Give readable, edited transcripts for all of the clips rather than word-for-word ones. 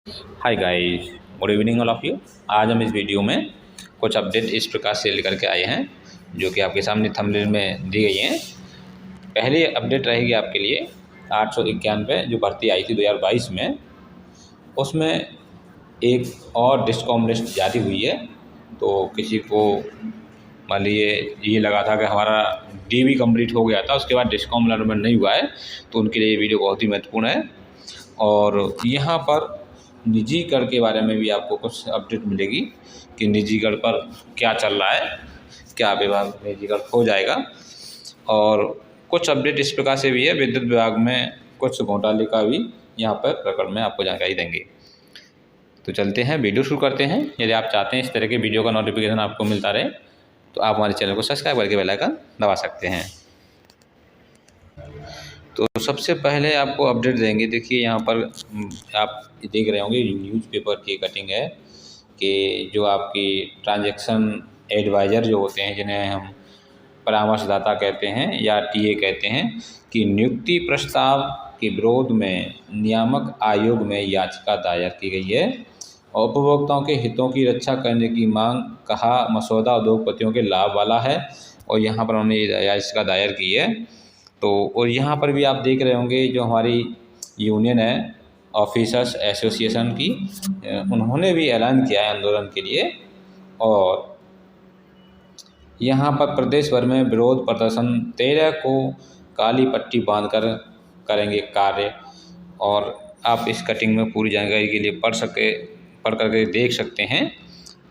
Hi guys, good evening all of you. आज हम इस वीडियो में कुछ अपडेट इस प्रकार से लेकर के आए हैं जो कि आपके सामने थंबनेल में दी गई हैं। पहली अपडेट रहेगी आपके लिए 891 जो भर्ती आई थी 2022 में, उसमें एक और डिस्कॉम लिस्ट जारी हुई है। तो किसी को मान लीजिए ये लगा था कि हमारा डीवी कंप्लीट हो गया था, उसके बाद डिस्कॉम अलॉटमेंट नहीं हुआ है, तो उनके लिए ये वीडियो बहुत ही महत्वपूर्ण है। और यहाँ पर निजीकरण के बारे में भी आपको कुछ अपडेट मिलेगी कि निजीकरण पर क्या चल रहा है, क्या विभाग निजीकरण हो जाएगा। और कुछ अपडेट इस प्रकार से भी है, विद्युत विभाग में कुछ घोटाले का भी यहाँ पर प्रकरण में आपको जानकारी देंगे। तो चलते हैं, वीडियो शुरू करते हैं। यदि आप चाहते हैं इस तरह के वीडियो का नोटिफिकेशन आपको मिलता रहे तो आप हमारे चैनल को सब्सक्राइब करके बेल आइकन दबा सकते हैं। तो सबसे पहले आपको अपडेट देंगे। देखिए यहाँ पर आप देख रहे होंगे न्यूज़पेपर की कटिंग है कि जो आपकी ट्रांजैक्शन एडवाइज़र जो होते हैं, जिन्हें हम परामर्शदाता कहते हैं या टीए कहते हैं, कि नियुक्ति प्रस्ताव के विरोध में नियामक आयोग में याचिका दायर की गई है और उपभोक्ताओं के हितों की रक्षा करने की मांग, कहा मसौदा उद्योगपतियों के लाभ वाला है और यहाँ पर उन्होंने याचिका दायर की है। तो और यहाँ पर भी आप देख रहे होंगे जो हमारी यूनियन है ऑफिसर्स एसोसिएशन की, उन्होंने भी ऐलान किया है आंदोलन के लिए। और यहाँ पर प्रदेश भर में विरोध प्रदर्शन 13 को काली पट्टी बांधकर करेंगे कार्य। और आप इस कटिंग में पूरी जानकारी के लिए पढ़ करके देख सकते हैं।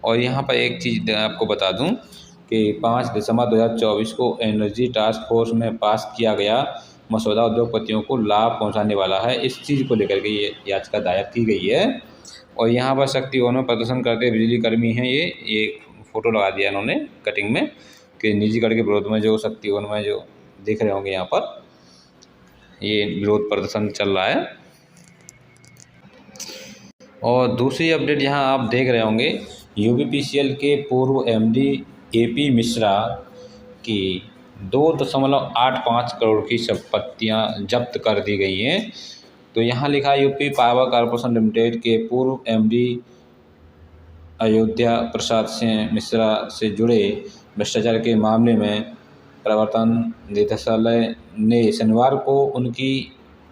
और यहाँ पर एक चीज़ आपको बता दूं कि 5 दिसंबर 2024 को एनर्जी टास्क फोर्स में पास किया गया मसौदा उद्योगपतियों को लाभ पहुंचाने वाला है। इस चीज़ को लेकर के ये याचिका दायर की गई है। और यहाँ पर शक्ति भवन में प्रदर्शन करते बिजली कर्मी हैं, ये फ़ोटो लगा दिया इन्होंने कटिंग में कि निजीकरण के विरोध में जो शक्ति भवन में जो देख रहे होंगे यहाँ पर ये विरोध प्रदर्शन चल रहा है। और दूसरी अपडेट यहाँ आप देख रहे होंगे यूपीपीसीएल के पूर्व एमडी एपी मिश्रा की 2.85 करोड़ की संपत्तियाँ जब्त कर दी गई हैं। तो यहाँ लिखा है यूपी पावर कॉर्पोरेशन लिमिटेड के पूर्व एमडी अयोध्या प्रसाद सिंह मिश्रा से जुड़े भ्रष्टाचार के मामले में प्रवर्तन निदेशालय ने शनिवार को उनकी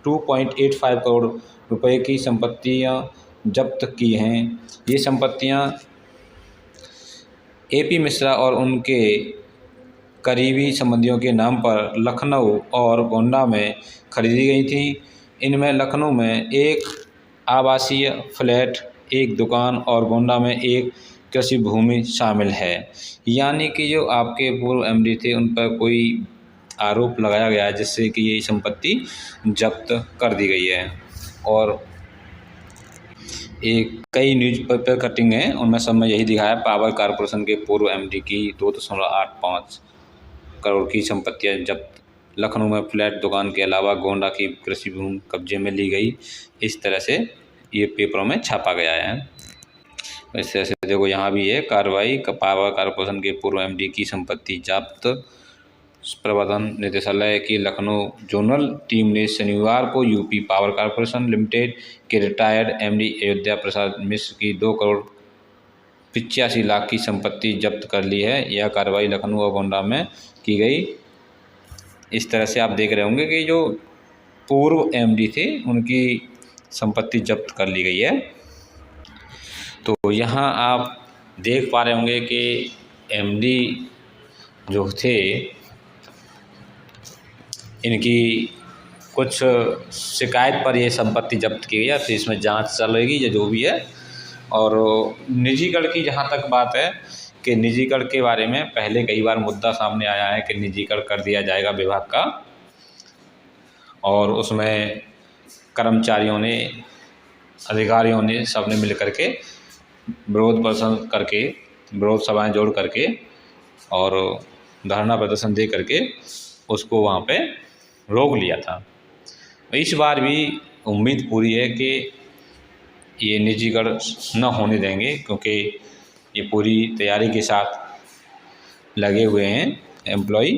2.85 करोड़ रुपए की संपत्तियां जब्त की हैं। ये संपत्तियां एपी मिश्रा और उनके करीबी संबंधियों के नाम पर लखनऊ और गोंडा में खरीदी गई थी। इनमें लखनऊ में एक आवासीय फ्लैट, एक दुकान और गोंडा में एक कृषि भूमि शामिल है। यानी कि जो आपके पूर्व एमडी थे उन पर कोई आरोप लगाया गया है जिससे कि ये संपत्ति जब्त कर दी गई है। और एक कई न्यूज़पेपर कटिंग है, उनमें सब में यही दिखाया है पावर कॉर्पोरेशन के पूर्व एमडी की 2.85 करोड़ की संपत्तियां जब्त, लखनऊ में फ्लैट दुकान के अलावा गोंडा की कृषि भूमि कब्जे में ली गई। इस तरह से ये पेपरों में छापा गया है। इस तरह से देखो यहाँ भी है कार्रवाई, पावर कॉर्पोरेशन के पूर्व एमडी की संपत्ति जब्त। प्रवर्तन निदेशालय की लखनऊ जोनल टीम ने शनिवार को यूपी पावर कॉर्पोरेशन लिमिटेड के रिटायर्ड एमडी अयोध्या प्रसाद मिश्र की 2 करोड़ 85 लाख की संपत्ति जब्त कर ली है। यह कार्रवाई लखनऊ और गोंडा में की गई। इस तरह से आप देख रहे होंगे कि जो पूर्व एमडी थे उनकी संपत्ति जब्त कर ली गई है। तो यहाँ आप देख पा रहे होंगे कि एमडी जो थे इनकी कुछ शिकायत पर ये संपत्ति जब्त की गई है। तो इसमें जांच चल रही है जो भी है। और निजीकरण की जहाँ तक बात है कि निजीकरण के बारे में पहले कई बार मुद्दा सामने आया है कि निजीकरण कर दिया जाएगा विभाग का, और उसमें कर्मचारियों ने, अधिकारियों ने, सबने मिल करके विरोध प्रदर्शन करके, विरोध सभाएं जोड़ करके और धरना प्रदर्शन दे करके उसको वहाँ पे रोक लिया था। इस बार भी उम्मीद पूरी है कि ये निजीकरण न होने देंगे, क्योंकि ये पूरी तैयारी के साथ लगे हुए हैं एम्प्लॉय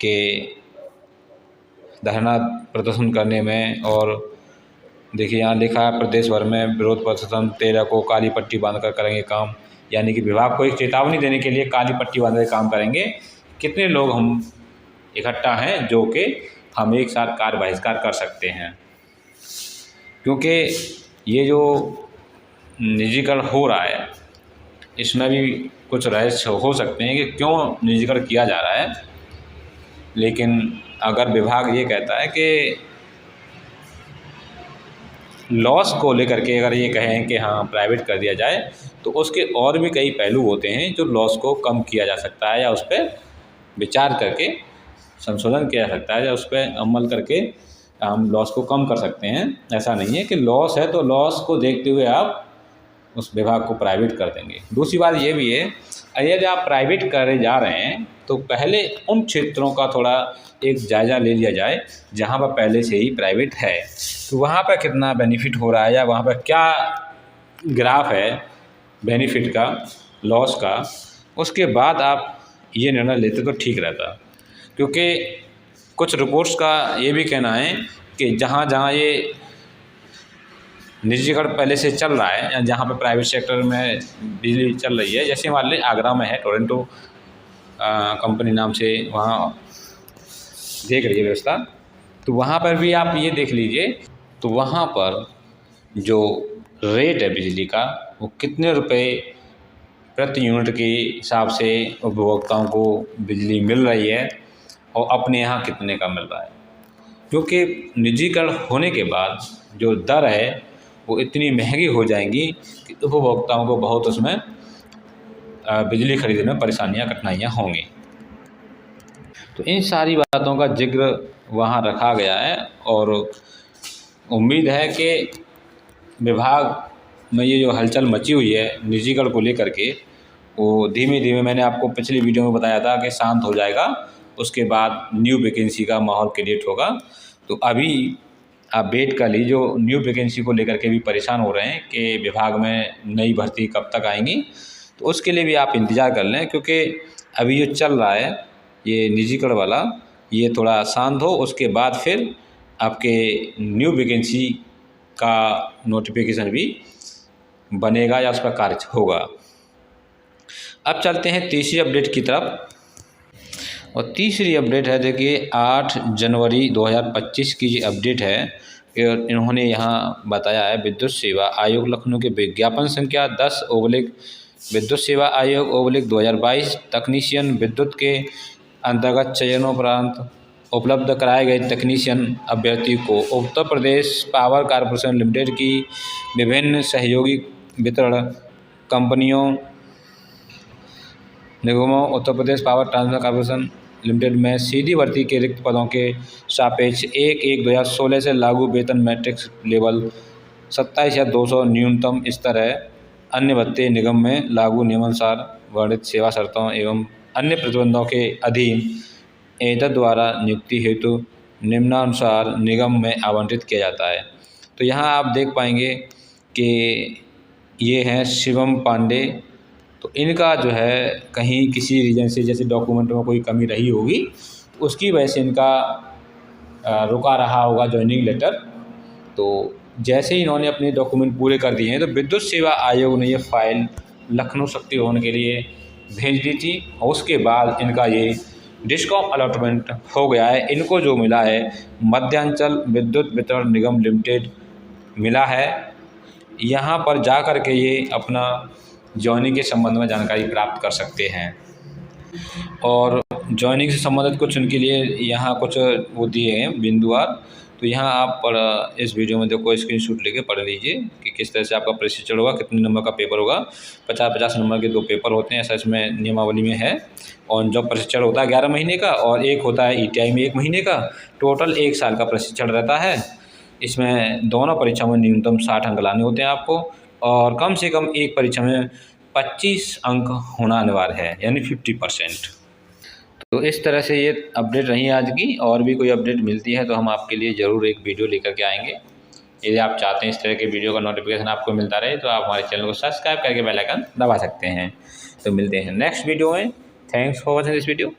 के धरना प्रदर्शन करने में और देखिए यहाँ लिखा है प्रदेश भर में विरोध प्रदर्शन 13 को काली पट्टी बांधकर करेंगे काम, यानी कि विभाग को एक चेतावनी देने के लिए काली पट्टी बांध के काम करेंगे। कितने लोग हम इकट्ठा हैं जो कि हम एक साथ कार्य बहिष्कार कर सकते हैं, क्योंकि ये जो निजीकरण हो रहा है इसमें भी कुछ रहस्य हो सकते हैं कि क्यों निजीकरण किया जा रहा है। लेकिन अगर विभाग ये कहता है कि लॉस को लेकर के अगर ये कहें कि हाँ प्राइवेट कर दिया जाए, तो उसके और भी कई पहलू होते हैं जो लॉस को कम किया जा सकता है या उस पर विचार करके संशोधन किया जा सकता है या उस पर अमल करके हम लॉस को कम कर सकते हैं। ऐसा नहीं है कि लॉस है तो लॉस को देखते हुए आप उस विभाग को प्राइवेट कर देंगे। दूसरी बात ये भी है, यदि आप प्राइवेट करे जा रहे हैं तो पहले उन क्षेत्रों का थोड़ा एक जायज़ा ले लिया जाए जहाँ पर पहले से ही प्राइवेट है, तो वहाँ पर कितना बेनिफिट हो रहा है या वहाँ पर क्या ग्राफ है बेनिफिट का, लॉस का, उसके बाद आप ये निर्णय लेते तो ठीक रहता। क्योंकि कुछ रिपोर्ट्स का ये भी कहना है कि जहाँ जहाँ ये निजीकरण पहले से चल रहा है या जहाँ पे प्राइवेट सेक्टर में बिजली चल रही है, जैसे मान लें आगरा में है टोरेंटो कंपनी नाम से वहाँ देख रही है व्यवस्था, तो वहाँ पर भी आप ये देख लीजिए, तो वहाँ पर जो रेट है बिजली का वो कितने रुपए प्रति यूनिट के हिसाब से उपभोक्ताओं को बिजली मिल रही है और अपने यहाँ कितने का मिल रहा है। क्योंकि निजीकरण होने के बाद जो दर है वो इतनी महंगी हो जाएंगी कि उपभोक्ताओं को बहुत उसमें बिजली खरीदने में परेशानियाँ कठिनाइयाँ होंगी। तो इन सारी बातों का जिक्र वहाँ रखा गया है और उम्मीद है कि विभाग में ये जो हलचल मची हुई है निजीकरण को लेकर के, वो धीमे धीमे, मैंने आपको पिछली वीडियो में बताया था कि शांत हो जाएगा, उसके बाद न्यू वैकेंसी का माहौल क्रिएट होगा। तो अभी आप वेट कर लीजिए, जो न्यू वैकेंसी को लेकर के भी परेशान हो रहे हैं कि विभाग में नई भर्ती कब तक आएंगी, तो उसके लिए भी आप इंतज़ार कर लें। क्योंकि अभी जो चल रहा है ये निजीकरण वाला, ये थोड़ा शांत हो, उसके बाद फिर आपके न्यू वैकेंसी का नोटिफिकेशन भी बनेगा या उस पर कार्य होगा। अब चलते हैं तीसरी अपडेट की तरफ, और तीसरी अपडेट है देखिए 8 जनवरी 2025 की ये अपडेट है। इन्होंने यहाँ बताया है विद्युत सेवा आयोग लखनऊ के विज्ञापन संख्या 10 विद्युत सेवा आयोग 2022 तकनीशियन विद्युत के अंतर्गत चयनोपरांत उपलब्ध कराए गए तकनीशियन अभ्यर्थी को Uttar Pradesh power corporation limited की विभिन्न सहयोगी वितरण कंपनियों निगमों Uttar Pradesh power transmission corporation limited में सीधी भर्ती के रिक्त पदों के सापेक्ष 1/1/2016 से लागू वेतन मैट्रिक्स लेवल 27 या 200 न्यूनतम स्तर है। अन्य भत्ते निगम में लागू नियमानुसार वर्णित सेवा शर्तों एवं अन्य प्रतिबंधों के अधीन एतद द्वारा नियुक्ति हेतु निम्नानुसार निगम में आवंटित किया जाता है। तो यहाँ आप देख पाएंगे कि ये हैं शिवम पांडे। तो इनका जो है कहीं किसी रीजन से जैसे डॉक्यूमेंट में कोई कमी रही होगी, तो उसकी वजह से इनका रुका रहा होगा ज्वाइनिंग लेटर। तो जैसे ही इन्होंने अपने डॉक्यूमेंट पूरे कर दिए हैं तो विद्युत सेवा आयोग ने ये फाइल लखनऊ शक्ति भवन के लिए भेज दी थी, और उसके बाद इनका ये डिस्कॉम अलॉटमेंट हो गया है। इनको जो मिला है मध्यांचल विद्युत वितरण निगम लिमिटेड मिला है। यहाँ पर जा कर के ये अपना जॉइनिंग के संबंध में जानकारी प्राप्त कर सकते हैं, और जॉइनिंग से संबंधित कुछ उनके लिए यहाँ कुछ वो दिए हैं बिंदुवार। तो यहाँ आप इस वीडियो में देखो स्क्रीनशॉट लेके पढ़ लीजिए कि किस तरह से आपका प्रशिक्षण होगा, कितने नंबर का पेपर होगा। 50-50 नंबर के 2 पेपर होते हैं, ऐसा इसमें नियमावली में है। और जो प्रशिक्षण होता है 11 महीने का, और एक होता है ETI में 1 महीने का। टोटल 1 साल का प्रशिक्षण रहता है। इसमें दोनों परीक्षाओं में न्यूनतम 60 अंक लाने होते हैं आपको, और कम से कम एक परीक्षा में 25 अंक होना अनिवार्य है, यानी 50%। तो इस तरह से ये अपडेट रही आज की। और भी कोई अपडेट मिलती है तो हम आपके लिए ज़रूर एक वीडियो लेकर के आएंगे। यदि आप चाहते हैं इस तरह के वीडियो का नोटिफिकेशन आपको मिलता रहे तो आप हमारे चैनल को सब्सक्राइब करके बेल आइकन दबा सकते हैं। तो मिलते हैं नेक्स्ट वीडियो में। Thanks for watching this video.